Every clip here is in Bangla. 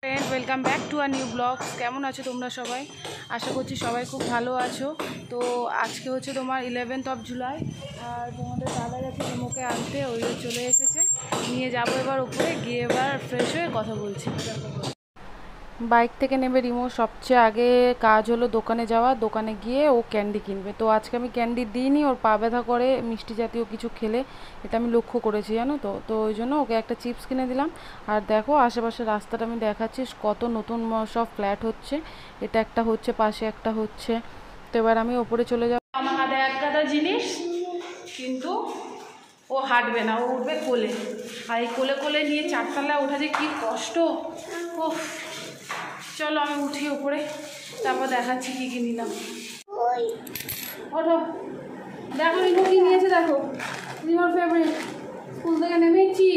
Friend welcome back to a new blogs. কেমন আছো তোমরা সবাই? আশা করছি সবাই খুব ভালো আছো। তো আজকে হচ্ছে তোমার 11th জুলাই আর তোমাদের দাদা গেছে রিমোকে আনতে, ওই চলে এসেছে, নিয়ে যাবো এবার উপরে গিয়ে এবার ফ্রেশ হয়ে কথা বলছি। বাইক থেকে নেমে রিমো সবচেয়ে আগে কাজ হলো দোকানে যাওয়া, দোকানে গিয়ে ও ক্যান্ডি কিনবে। তো আজকে আমি ক্যান্ডি দিইনি, ওর পা ব্যথা করে মিষ্টি জাতীয় কিছু খেলে, এটা আমি লক্ষ্য করেছি জানো তো। তো ওই জন্য ওকে একটা চিপস কিনে দিলাম। আর দেখো আশেপাশে রাস্তাটা আমি দেখাচ্ছি, কত নতুন সব ফ্ল্যাট হচ্ছে, এটা একটা হচ্ছে, পাশে একটা হচ্ছে। তো এবার আমি ওপরে চলে যাব। আমার হাতে এক গাদা জিনিস, কিন্তু ও হাঁটবে না, ও উঠবে কোলে। আর এই কোলে কোলে নিয়ে চারতলায় ওঠা যে কী কষ্ট। ও চলো আমি উঠি উপরে, তারপর দেখাচ্ছি কী কী নিলাম। ওঠো, দেখো রিমো কী নিয়েছে, দেখো রিমোর ফেভারিট, স্কুল থেকে নেমেছি।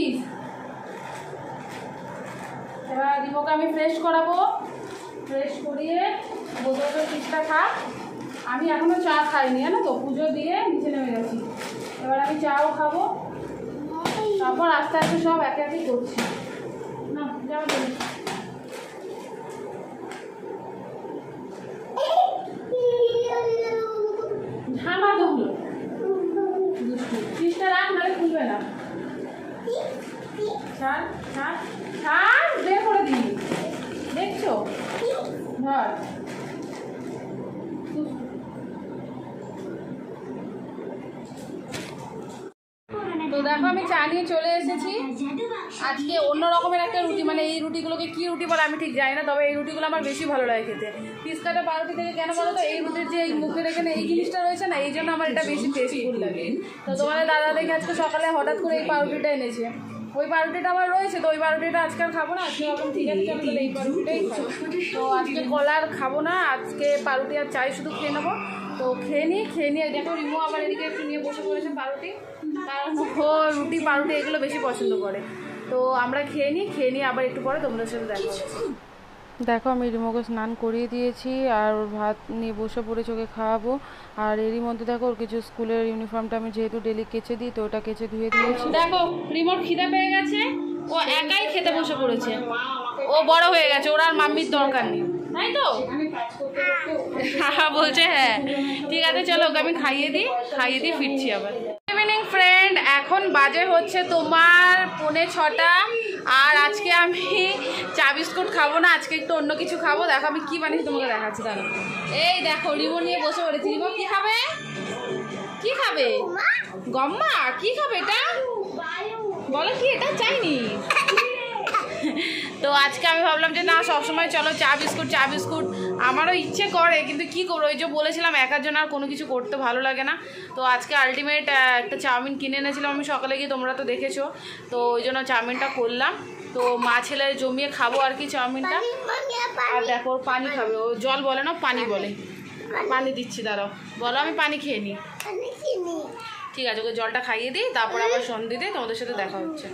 এবার রিমোকে আমি ফ্রেশ করাবো, ফ্রেশ করিয়ে বোতলের পিসটা থাক। আমি এখনও চা খাইনি জানো তো, পুজো দিয়ে নিচে নেমে গেছি। এবার আমি চাও খাবো, তারপর আস্তে আস্তে সব একে একে করছি। না যাও দেখি, ঝামা তো হলো চিজটা রাখ, নাহলে খুলবে না। ছাড় ছাড় ছাড়, বের করে দিই, দেখছো ধর। তো দেখো আমি চা নিয়ে চলে এসেছি। আজকে অন্য রকমের একটা রুটি, মানে এই রুটিগুলোকে কি রুটি বলে আমি ঠিক জানি না, তবে এই রুটিগুলো আমার বেশি ভালো লাগে খেতে। পিসকাটা পাউরুটি থেকে কেন বলো তো, এই রুটির যে এই মুখের এখানে এই জিনিসটা রয়েছে না, এই জন্য আমার এটা বেশি টেস্টফুল লাগে। তো তোমাদের দাদা দেখে আজকে সকালে হঠাৎ করে এই পাউরুটিটা এনেছে, ওই পাউরুটিটা আমার রয়েছে, তো ওই পাউরুটিটা আজকে আর খাবো না। আজকে ভাবলাম ঠিক আছে চলো তাহলে এই পাউরুটিটাই খাবো। তো আজকে কলার খাবো না, আজকে পাউরুটি আর চাই শুধু খেয়ে নেবো। তো খেয়ে নিয়ে দেখো রিমো আবার এদিকে একটু নিয়ে বসে পড়েছে পাউরুটি, কারণ ও রুটি পাউরুটি এগুলো বেশি পছন্দ করে। তো আমরা খেয়ে নিয়ে আবার একটু পরে তোমাদের সাথে দেখা হচ্ছে। দেখো আমি রিমোকে স্নান করিয়ে দিয়েছি আর ওর ভাত নিয়ে বসে পড়েছি, ওকে খাওয়াবো। আর এরই মধ্যে দেখো ওর কিছু স্কুলের ইউনিফর্মটা আমি যেহেতু ডেলি কেচে দিই, তো ওটা কেচে ধুয়ে দিয়েছি। দেখো রিমোর খিদে পেয়ে গেছে, ও একাই খেতে বসে পড়েছে। ও বড় হয়ে গেছে, ওর আর মাম্মির দরকার নেই, তাই তো বলছে। হ্যাঁ ঠিক আছে চলো, ওকে আমি খাইয়ে দিই ফিরছি আবার। ইভিনিং ফ্রেন্ড, এখন বাজে হচ্ছে তোমার 5:45, আর আজকে আমি চা বিস্কুট খাবো না, আজকে একটু অন্য কিছু খাবো। দেখো আমি কি বানিয়েছি তোমাকে দেখাচ্ছি। তাহলে এই দেখো রিমো নিয়ে বসে পড়েছি। রিমো কি খাবে? কি খাবে? গম্মা? কি খাবে এটা? বলো কি, এটা চাইনি। তো আজকে আমি ভাবলাম যে না, সবসময় চলো চা বিস্কুট আমারও ইচ্ছে করে, কিন্তু কি করবো, ওই যে বলেছিলাম একার জন্য আর কোনো কিছু করতে ভালো লাগে না। তো আজকে আলটিমেট একটা চাউমিন কিনে এনেছিলাম আমি সকালে গিয়ে, তোমরা তো দেখেছো। তো ওই জন্য চাউমিনটা করলাম। তো মা ছেলে জমিয়ে খাবো আর কি চাউমিনটা। আর দেখো ওর পানি খাবে, ও জল বলে না পানি বলে। পানি দিচ্ছি, দাঁড়াও, বলো আমি পানি খেয়ে নিই। ঠিক আছে, ওকে জলটা খাইয়ে দিই, তারপর আবার সন্ধ্যে দিয়ে তোমাদের সাথে দেখা হচ্ছে।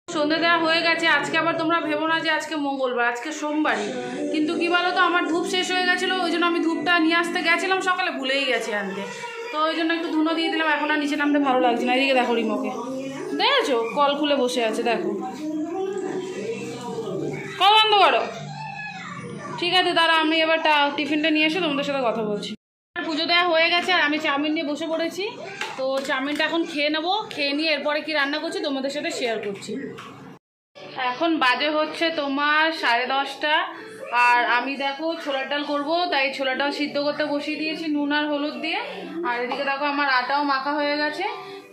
সন্ধ্যে দেওয়া হয়ে গেছে। আজকে আবার তোমরা ভেবো না যে আজকে মঙ্গলবার, আজকে সোমবারই। কিন্তু কি বলো তো, আমার ধূপ শেষ হয়ে গেছিলো, ওই জন্য আমি ধূপটা নিয়ে আসতে গেছিলাম সকালে, ভুলেই গেছি আনতে। তো ওই জন্য একটু ধুনো দিয়ে দিলাম, এখন আর নিচে নামতে ভালো লাগছে না। এদিকে দেখো রিমোকে, দেখেছো কল খুলে বসে আছে, দেখো কল বন্ধ করো। ঠিক আছে দাঁড়া, আমি এবার টিফিনটা নিয়ে এসে তোমাদের সাথে কথা বলছি। পুজো দেওয়া হয়ে গেছে আর আমি চাউমিন নিয়ে বসে পড়েছি। তো চাউমিনটা এখন খেয়ে নেবো, খেয়ে নিয়ে এরপরে কি রান্না করছি তোমাদের সাথে শেয়ার করছি। এখন বাজে হচ্ছে তোমার 10:30, আর আমি দেখো ছোলার ডাল করবো, তাই ছোলার ডাল সিদ্ধ করতে বসিয়ে দিয়েছি নুন আর হলুদ দিয়ে। আর এদিকে দেখো আমার আটাও মাখা হয়ে গেছে।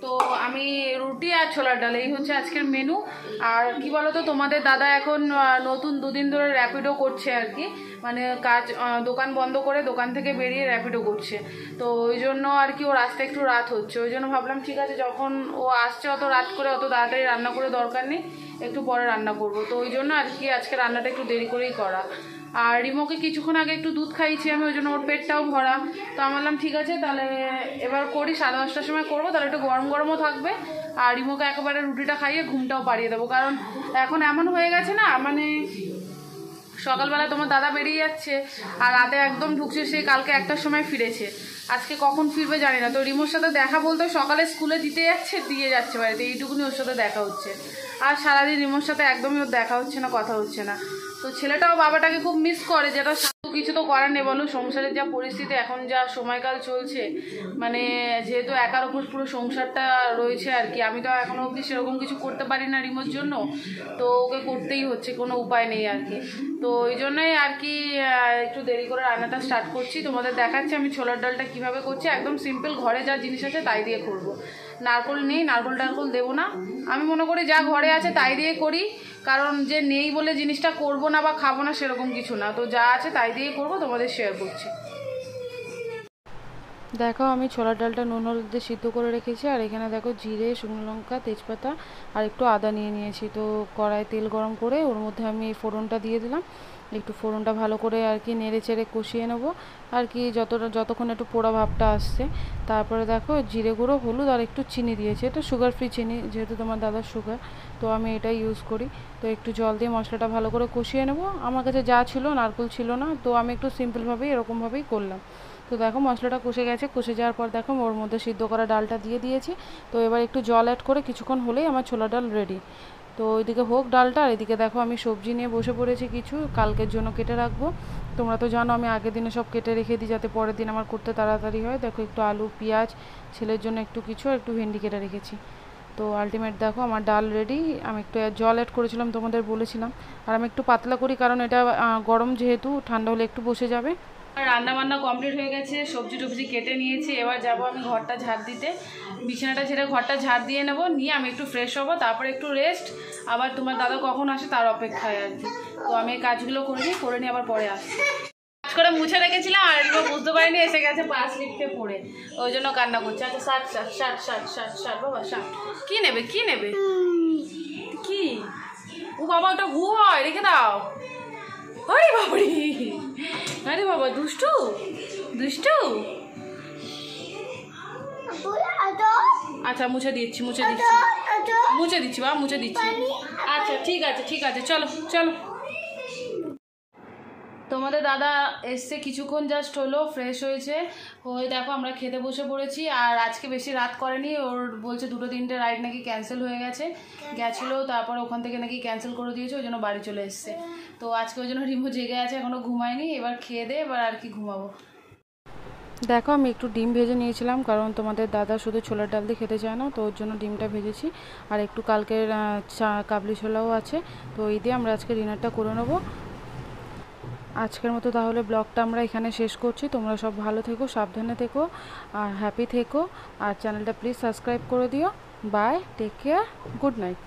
তো আমি রুটি আর ছোলার ডাল, এই হচ্ছে আজকের মেনু। আর কি বলো তো, তোমাদের দাদা এখন নতুন 2 দিন ধরে র্যাপিডো করছে আর কি, মানে কাজ দোকান বন্ধ করে দোকান থেকে বেরিয়ে র্যাপিডো করছে। তো ওই জন্য আর কি ওর আসতে একটু রাত হচ্ছে, ওই জন্য ভাবলাম ঠিক আছে যখন ও আসছে অত রাত করে অত তাড়াতাড়ি রান্না করে দরকার নেই, একটু পরে রান্না করব। তো ওই জন্য আর কি আজকে রান্নাটা একটু দেরি করেই করা। আর রিমোকে কিছুক্ষণ আগে একটু দুধ খাইয়েছি আমি, ওই জন্য ওর পেটটাও ভরা। তো আমি বললাম ঠিক আছে তাহলে এবার করি, 10:30টার সময় করবো, তাহলে একটু গরম গরমও থাকবে। আর রিমোকে একেবারে রুটিটা খাইয়ে ঘুমটাও পাড়িয়ে দেবো, কারণ এখন এমন হয়ে গেছে না, মানে সকালবেলা তোমার দাদা বেরিয়ে যাচ্ছে আর রাতে একদম ঢুকছে, সেই কালকে 1টার সময় ফিরেছে, আজকে কখন ফিরবে জানি না। তো রিমোর সাথে দেখা বলতে সকালে স্কুলে দিয়ে যাচ্ছে বাড়িতে, এইটুকুনি ওর সাথে দেখা হচ্ছে। আর সারাদিন রিমোর সাথে একদমই ওর দেখা হচ্ছে না, কথা হচ্ছে না। তো ছেলেটাও বাবাটাকে খুব মিস করে, যেটা কিছু তো করার নেই বলো, সংসারের যা পরিস্থিতি এখন, যা সময়কাল চলছে, মানে যেহেতু একার ওপর পুরো সংসারটা রয়েছে আর কি। আমি তো এখনো অবধি সেরকম কিছু করতে পারি না রিমোর জন্য, তো ওকে করতেই হচ্ছে, কোনো উপায় নেই আর কি। তো ওই জন্যই আর কি একটু দেরি করে রান্নাটা স্টার্ট করছি। তোমাদের দেখাচ্ছি আমি ছোলার ডালটা কীভাবে করছি। একদম সিম্পল, ঘরে যা জিনিস আছে তাই দিয়ে করব। নারকোল নেই, নারকোল টারকোল দেবো না। আমি মনে করি যা ঘরে আছে তাই দিয়ে করি, কারণ যে নেই বলে জিনিসটা করব না বা খাবো না সেরকম কিছু না। তো যা আছে তাই দিয়ে করবো, তোমাদের শেয়ার করছি। দেখো আমি ছোলার ডালটা নুন হলুদ দিয়ে সিদ্ধ করে রেখেছি, আর এখানে দেখো জিরে, শুকনো লঙ্কা, তেজপাতা আর একটু আদা নিয়ে নিয়েছি। তো কড়াই তেল গরম করে ওর মধ্যে আমি এই ফোড়নটা দিয়ে দিলাম। একটু ফোড়নটা ভালো করে আর কি নেড়ে চেড়ে কষিয়ে নেবো আর কি, যতক্ষণ একটু পোড়া ভাবটা আসছে। তারপরে দেখো জিরে গুঁড়ো, হলুদ আর একটু চিনি দিয়েছি। এটা সুগার ফ্রি চিনি, যেহেতু তোমার দাদার সুগার, তো আমি এটাই ইউজ করি। তো একটু জল দিয়ে মশলাটা ভালো করে কষিয়ে নেবো। আমার কাছে যা ছিল, নারকেল ছিল না, তো আমি একটু সিম্পলভাবেই এরকমভাবেই করলাম। তো দেখো মশলাটা কষে গেছে, কষে যাওয়ার পর দেখো ওর মধ্যে সিদ্ধ করা ডালটা দিয়ে দিয়েছি। তো এবার একটু জল অ্যাড করে কিছুক্ষণ হলেই আমার ছোলা ডাল রেডি। তো ওইদিকে হোক ডালটা, আর এদিকে দেখো আমি সবজি নিয়ে বসে পড়েছি, কিছু কালকের জন্য কেটে রাখবো। তোমরা তো জানো আমি আগের দিনে সব কেটে রেখে দিই, যাতে পরের দিন আমার করতে তাড়াতাড়ি হয়। দেখো একটু আলু, পেঁয়াজ, ছেলের জন্য একটু কিছু, আর একটু ভেন্ডি কেটে রেখেছি। তো আলটিমেট দেখো আমার ডাল রেডি। আমি একটু জল অ্যাড করেছিলাম, তোমাদের বলেছিলাম। আর আমি একটু পাতলা করি, কারণ এটা গরম যেহেতু, ঠান্ডা হলে একটু বসে যাবে। রান্না বান্না কমপ্লিট হয়ে গেছে, সবজি টবজি কেটে নিয়েছি। এবার যাব আমি ঘরটা ঝাড় দিতে, বিছানাটা ছেড়ে ঘরটা ঝাড় দিয়ে নেবো, নিয়ে আমি একটু ফ্রেশ হবো, তারপরে একটু রেস্ট। আবার তোমার দাদা কখন আসে তার অপেক্ষায় আর কি। তো আমি এই কাজগুলো করে নিই আবার পরে আসছি। কাজ করে মুছে রেখেছিলাম, আর এবার বুঝতে পারিনি এসে গেছে পাঁচ লিখতে পড়ে, ওই জন্য কান্না করছে। আচ্ছা ষাট ষাট ষাট ষাট ষাট ষাট বাবা ষাট। কী নেবে কী নেবে কি? ও বাবা ওটা ভু হয়, রেখে দাও। আরে বাবারি, আরে বাবা দুষ্টু দুষ্টু। আচ্ছা মুছে দিচ্ছি মুছে দিচ্ছি বাবা, মুছে দিচ্ছি। আচ্ছা ঠিক আছে ঠিক আছে, চলো চলো। তোমাদের দাদা এসছে কিছুক্ষণ জাস্ট হলো, ফ্রেশ হয়েছে, হয়ে দেখো আমরা খেতে বসে পড়েছি। আর আজকে বেশি রাত করেনি, ওর বলছে 2-3টে রাইড নাকি ক্যান্সেল হয়ে গেছিলো, তারপর ওখান থেকে নাকি ক্যান্সেল করে দিয়েছে, ওই জন্য বাড়ি চলে এসছে। তো আজকে ওই জন্য রিমো জেগে আছে, এখনও ঘুমায়নি। এবার খেয়ে দে, এবার আর কি ঘুমাবো। দেখো আমি একটু ডিম ভেজে নিয়েছিলাম, কারণ তোমাদের দাদা শুধু ছোলার ডাল দিয়ে খেতে চায় না, তো ওর জন্য ডিমটা ভেজেছি। আর একটু কালকের কাবলি ছোলাও আছে, তো এই দিয়ে আমরা আজকে ডিনারটা করে নেবো। আজকের মতো তাহলে ব্লগটা আমরা এখানে শেষ করছি। তোমরা সব ভালো থেকো, সাবধানে থেকো আর হ্যাপি থেকো। আর চ্যানেলটা প্লিজ সাবস্ক্রাইব করে দিও। Bye, take care, good night.